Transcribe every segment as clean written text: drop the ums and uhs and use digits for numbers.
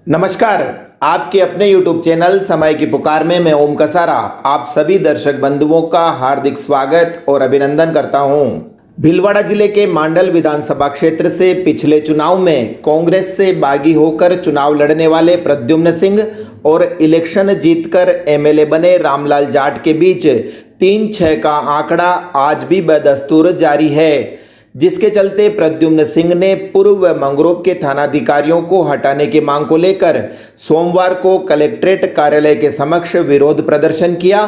नमस्कार, आपके अपने YouTube चैनल समय की पुकार में मैं ओम कसारा आप सभी दर्शक बंधुओं का हार्दिक स्वागत और अभिनंदन करता हूं। भीलवाड़ा जिले के मांडल विधानसभा क्षेत्र से पिछले चुनाव में कांग्रेस से बागी होकर चुनाव लड़ने वाले प्रद्युम्न सिंह और इलेक्शन जीतकर एमएलए बने रामलाल जाट के बीच 3-6 का आंकड़ा आज भी बदस्तूर जारी है, जिसके चलते प्रद्युम्न सिंह ने पूर्व मंगरोप के थानाधिकारियों को हटाने की मांग को लेकर सोमवार को कलेक्ट्रेट कार्यालय के समक्ष विरोध प्रदर्शन किया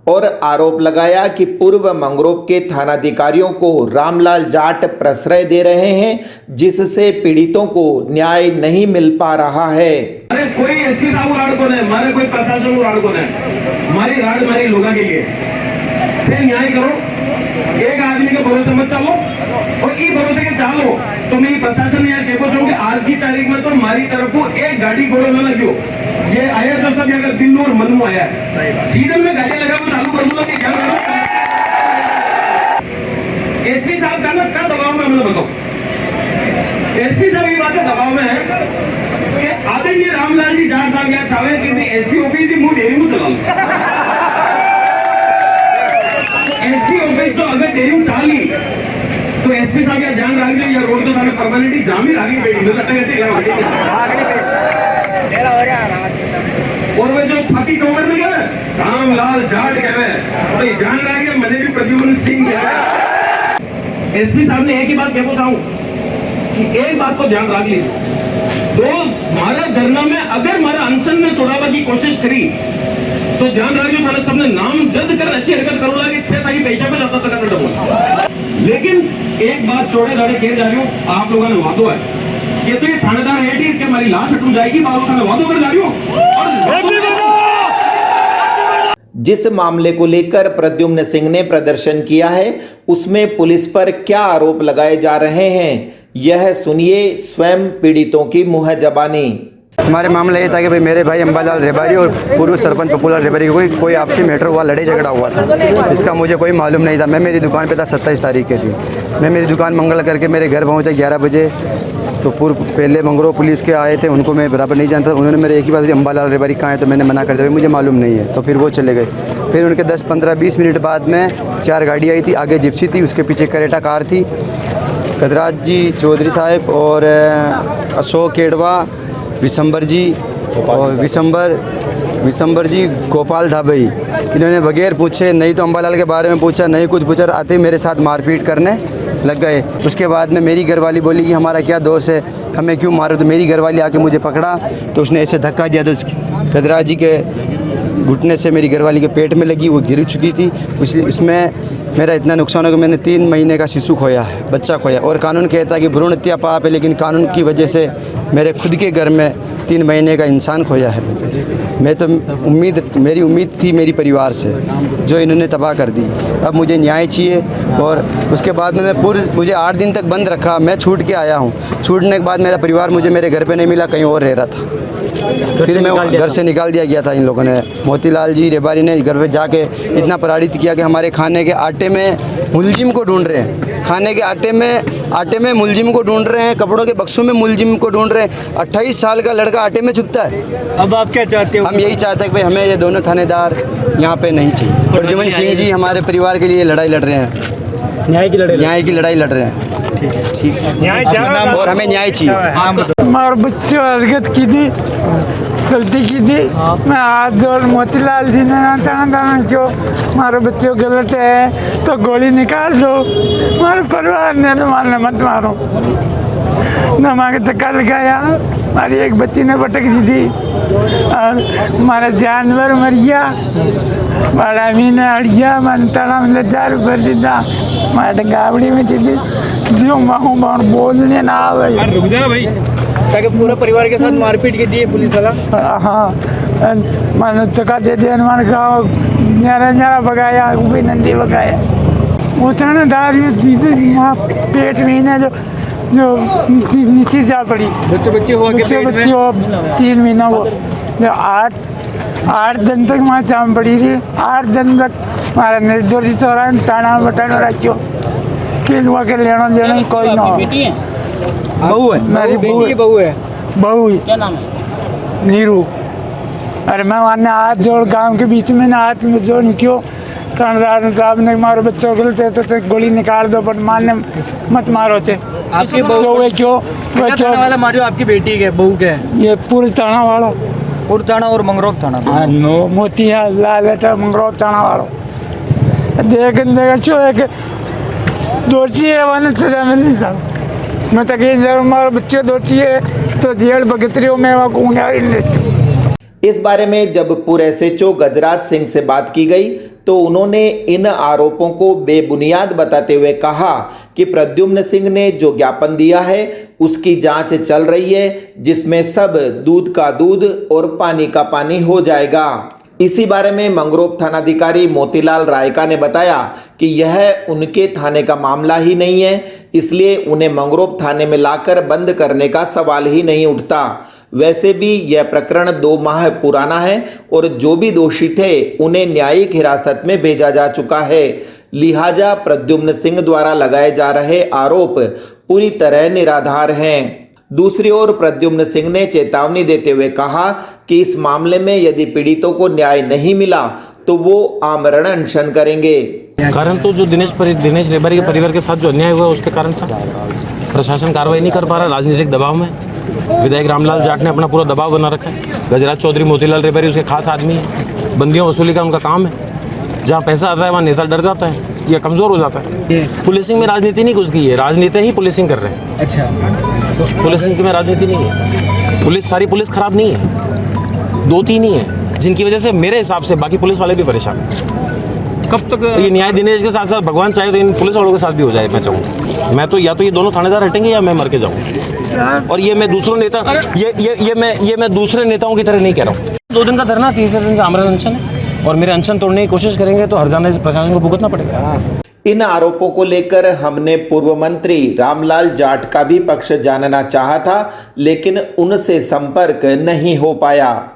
और आरोप लगाया कि पूर्व मंगरोप के थानाधिकारियों को रामलाल जाट प्रश्रय दे रहे हैं, जिससे पीड़ितों को न्याय नहीं मिल पा रहा है। अरे कोई एसपी साहब राड़ को नहीं मारे, कोई प्रशासन राड़ को नहीं मारी, राड़ मारी लोगों के लिए। फिर न्याय करो, एक आदमी के भरोसे मत चलो और ई भरोसे के चालो तो मैं प्रशासन यहाँ देखो जो कि आज की तारीख में तो हमारी तरफ को एक गाड़ी घोड़ो न लगियो। ये आया तो सब अगर दिल और मन में आया सीजन में गाड़ी लगा वो चालू कर दूंगा कि क्या एसपी साहब का ना क्या दबाव में हम लोग बताओ। एसपी साहब ये बात दबाव में है कि आदरणीय रामलाल जी जाट साहब क्या चाहे कि एसपी ऑफिस की मुंह डेरी में चला एसपी ऑफिस तो अगर डेरी में चाली तो एसपी साहब क्या ध्यान रख लो, या रोड तो सारे परमानेंटली जाम ही रखी बेटी और वे जो छाती टोकर में गए रामलाल जाट कहे तो ध्यान रखिए मुझे भी प्रद्युम्न सिंह है। एसपी साहब ने एक ही बात कहना चाहूं कि एक बात को ध्यान रख लीजिए, तो हमारा धरना में अगर हमारा अनशन में तोड़ावा की कोशिश करी तो ध्यान रखिए थाने सबने नाम जद कर अच्छी हरकत करो लगी थे ताकि पैसा पे जाता तक डबो। लेकिन एक बात चौड़े दाड़े कह जा रही हूँ, आप लोगों ने वादो है ये तो ये थानेदार है कि हमारी लाश हटू जाएगी, बाबू का वादो कर जा रही हूँ। जिस मामले को लेकर प्रद्युम्न सिंह ने प्रदर्शन किया है उसमें पुलिस पर क्या आरोप लगाए जा रहे हैं, यह सुनिए स्वयं पीड़ितों की मुँह जबानी। हमारे मामला ये था कि भाई मेरे भाई अंबालाल रेबारी और पूर्व सरपंच पप्पूलाल रेबारी कोई आपसी मैटर हुआ, लड़ाई झगड़ा हुआ था। इसका मुझे कोई मालूम नहीं था। मैं मेरी दुकान पे था 27 तारीख के दिन। मैं मेरी दुकान मंगल करके मेरे घर पहुंचा 11 बजे। तो पहले मंगरो पुलिस के आए थे, उनको मैं बराबर नहीं जानता। उन्होंने मेरे एक ही बात दी अंबालाल रेबारी कहाँ है, तो मैंने मना कर दिया मुझे मालूम नहीं है। तो फिर वो चले गए। फिर उनके 10, 15, 20 मिनट बाद में 4 गाड़ी आई थी, आगे जिप्सी थी, उसके पीछे करेटा कार थी। कदराज जी चौधरी साहब और अशोक केडवा, विशंबर जी और विशंबर जी, गोपाल धाबई, इन्होंने बगैर पूछे नहीं तो अंबालाल के बारे में पूछा, नहीं कुछ पूछा, आते ही मेरे साथ मारपीट करने लग गए। उसके बाद में मेरी घरवाली बोली कि हमारा क्या दोष है, हमें क्यों मारो। तो मेरी घरवाली आके मुझे पकड़ा तो उसने ऐसे धक्का दिया, तो कदराज जी के घुटने से मेरी घरवाली के पेट में लगी, वो गिर चुकी थी। इसमें मेरा इतना नुकसान हो कि मैंने 3 महीने का शिशु खोया है, बच्चा खोया। और कानून कहता है कि भ्रूण हत्या पाप है, लेकिन कानून की वजह से मेरे खुद के घर में 3 महीने का इंसान खोया है। मैं तो मेरी उम्मीद थी मेरी परिवार से, जो इन्होंने तबाह कर दी। अब मुझे न्याय चाहिए। और उसके बाद में मुझे 8 दिन तक बंद रखा। मैं छूट के आया हूँ। छूटने के बाद मेरा परिवार मुझे मेरे घर पे नहीं मिला, कहीं और रह रहा था। फिर मैं घर से निकाल दिया गया था इन लोगों ने। मोतीलाल जी रेबारी ने घर पे जाके इतना प्रताड़ित किया कि हमारे खाने के आटे में मुलजिम को ढूंढ रहे हैं, खाने के आटे में मुलजिम को ढूंढ रहे हैं, कपड़ों के बक्सों में मुलजिम को ढूंढ रहे हैं। 28 साल का लड़का आटे में छुपता है। अब आप क्या चाहते हो? हम यही चाहते हैं कि भाई हमें ये दोनों थानेदार यहाँ पे नहीं चाहिए। प्रद्युम्न सिंह जी हमारे परिवार के लिए लड़ाई लड़ रहे हैं, न्याय की लड़ाई लड़ रहे हैं। ठीक और हमें न्याय चाहिए। हमारे बच्चों हरकत की थी, गलती की थी। मैं हाथ जोड़ मोतीलाल जी ने ताना क्यों हमारे बच्चों गलत है तो गोली निकाल दो, हमारे परिवार ने मारने मत मारो। न हमारे धक्का लगाया, हमारी एक बच्ची ने पटक दी थी और हमारा जानवर मर गया। बड़ा मीन अड़िया मन तड़ा में 1000 रुपये दीदा हमारे गावड़ी में थी जो माहूँ बोलने ना आवे। रुक जा भाई, ताकि पूरा परिवार के साथ मारपीट की दिए पुलिस वाला। हाँ मैंने धक्का दे दिया, मैंने गाँव न्यारा भगाया, भी नंदी भगाया। वो थानेदार पेट में है जो नीचे जा पड़ी। बच्चे हुआ के पेट में 3 महीना हुआ। जो 8 दिन तक वहाँ जाम पड़ी थी। 8 दिन तक हमारा निर्दोषी सोरा ताना बटाना रखियो कि हुआ के लेना देना कोई ना। बहू है? मेरी बहू है। बहू है। क्या नाम है? बहू। बहू है। क्या नाम है? नीरू। अरे मैं माने हाथ जोड़ गांव के बीच में ना हाथ में जोड़ क्यों थानेदार साहब ने मारो बच्चों गलत है तो गोली निकाल दो पर मारने मत मारो थे आपकी बहू तो वे क्यों थाना वाला मारियो आपकी बेटी के बहू के ये पूरी थाना वाला थाना और मंगरोप थाना हाँ नो मोती है लाल है मंगरोप थाना वाला देख छो एक दोषी है वन सजा मिलनी साहब मैं तक मारो बच्चे दोषी है तो जेल बगतरियों में वहाँ को इस बारे में जब पूर्व एसएचओ गजराज सिंह से बात की गई तो उन्होंने इन आरोपों को बेबुनियाद बताते हुए कहा कि प्रद्युम्न सिंह ने जो ज्ञापन दिया है उसकी जांच चल रही है जिसमें सब दूध का दूध और पानी का पानी हो जाएगा। इसी बारे में मंगरोप थानाधिकारी मोतीलाल रायका ने बताया कि यह उनके थाने का मामला ही नहीं है, इसलिए उन्हें मंगरोप थाने में लाकर बंद करने का सवाल ही नहीं उठता। वैसे भी यह प्रकरण 2 माह पुराना है और जो भी दोषी थे उन्हें न्यायिक हिरासत में भेजा जा चुका है। लिहाजा प्रद्युम्न सिंह द्वारा लगाए जा रहे आरोप पूरी तरह निराधार हैं। दूसरी ओर प्रद्युम्न सिंह ने चेतावनी देते हुए कहा कि इस मामले में यदि पीड़ितों को न्याय नहीं मिला तो वो आमरण अनशन करेंगे। कारण तो जो दिनेश रेबारी के परिवार के साथ जो अन्याय हुआ उसके कारण था। प्रशासन कार्रवाई नहीं कर पा रहा, राजनीतिक दबाव में विधायक रामलाल जाट ने अपना पूरा दबाव बना रखा है। गजराज चौधरी मोतीलाल रेबारी उसके खास आदमी है, बंदियों वसूली का उनका काम है। जहाँ पैसा आता है वहाँ नेता डर जाता है या कमज़ोर हो जाता है। पुलिसिंग में राजनीति नहीं घुस गई है, राजनीति ही पुलिसिंग कर रहे हैं। अच्छा, पुलिसिंग में राजनीति नहीं है। पुलिस सारी पुलिस खराब नहीं है, 2-3 ही है जिनकी वजह से मेरे हिसाब से बाकी पुलिस वाले भी परेशान हैं। कब तक ये न्याय दिनेश के साथ साथ भगवान चाहे तो इन पुलिस वालों के साथ भी हो जाए। मैं चाहूँगा मैं तो या तो ये दोनों थानेदार हटेंगे या मैं मर के जाऊँ। और ये मैं दूसरों नेता ये मैं दूसरे नेताओं की तरह नहीं कह रहा हूँ। 2 दिन का धरना, तीसरे दिन से आमरण अनशन है और मेरे अनशन तोड़ने की कोशिश करेंगे तो हर जाने से प्रशासन को भुगतना पड़ेगा। इन आरोपों को लेकर हमने पूर्व मंत्री रामलाल जाट का भी पक्ष जानना चाहा था, लेकिन उनसे संपर्क नहीं हो पाया।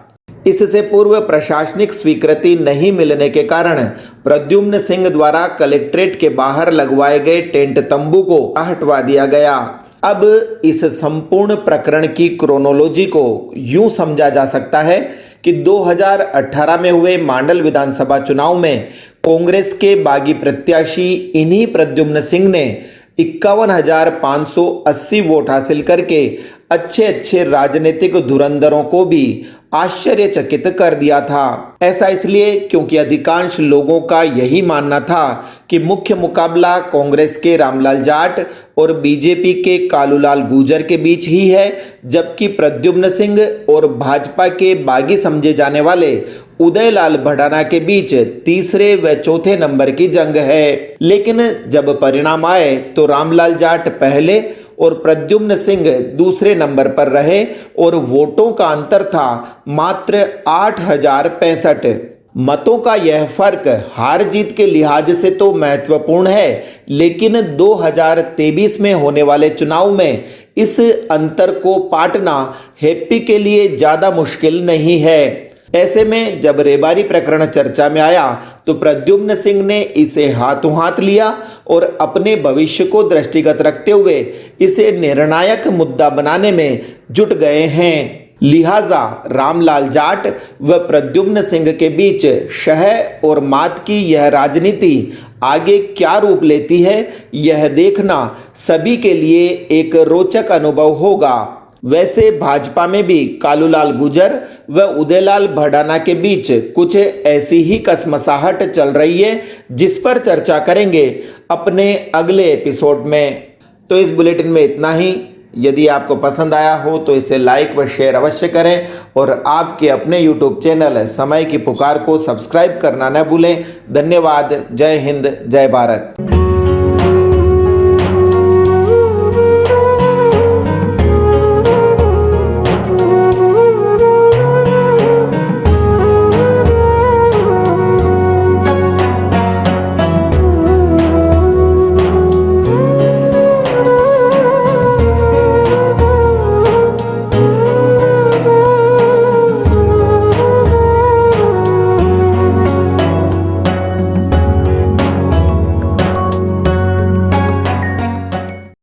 इससे पूर्व प्रशासनिक स्वीकृति नहीं मिलने के कारण प्रद्युम्न सिंह द्वारा कलेक्ट्रेट के बाहर लगवाए गए टेंट तंबू को हटवा दिया गया। अब इस संपूर्ण प्रकरण की क्रोनोलॉजी को यूं समझा जा सकता है कि 2018 में हुए मांडल विधानसभा चुनाव में कांग्रेस के बागी प्रत्याशी इन्हीं प्रद्युम्न सिंह ने 51,580 वोट हासिल करके अच्छे राजनीतिक धुरंधरों को भी आश्चर्यचकित कर दिया था। ऐसा इसलिए क्योंकि अधिकांश लोगों का यही मानना था कि मुख्य मुकाबला कांग्रेस के रामलाल जाट और बीजेपी के कालूलाल गुर्जर के बीच ही है, जबकि प्रद्युम्न सिंह और भाजपा के बागी समझे जाने वाले उदयलाल भडाना के बीच तीसरे व चौथे नंबर की जंग है। लेकिन जब परिणाम आए तो रामलाल जाट पहले और प्रद्युम्न सिंह दूसरे नंबर पर रहे और वोटों का अंतर था मात्र 8,065। मतों का यह फर्क हार जीत के लिहाज से तो महत्वपूर्ण है, लेकिन 2023 में होने वाले चुनाव में इस अंतर को पाटना हैप्पी के लिए ज़्यादा मुश्किल नहीं है। ऐसे में जब रेबारी प्रकरण चर्चा में आया तो प्रद्युम्न सिंह ने इसे हाथों हाथ लिया और अपने भविष्य को दृष्टिगत रखते हुए इसे निर्णायक मुद्दा बनाने में जुट गए हैं। लिहाजा रामलाल जाट व प्रद्युम्न सिंह के बीच शह और मात की यह राजनीति आगे क्या रूप लेती है, यह देखना सभी के लिए एक रोचक अनुभव होगा। वैसे भाजपा में भी कालूलाल गुर्जर व उदयलाल भडाना के बीच कुछ ऐसी ही कसमसाहट चल रही है, जिस पर चर्चा करेंगे अपने अगले एपिसोड में। तो इस बुलेटिन में इतना ही। यदि आपको पसंद आया हो तो इसे लाइक व शेयर अवश्य करें और आपके अपने YouTube चैनल समय की पुकार को सब्सक्राइब करना न भूलें। धन्यवाद। जय हिंद, जय भारत।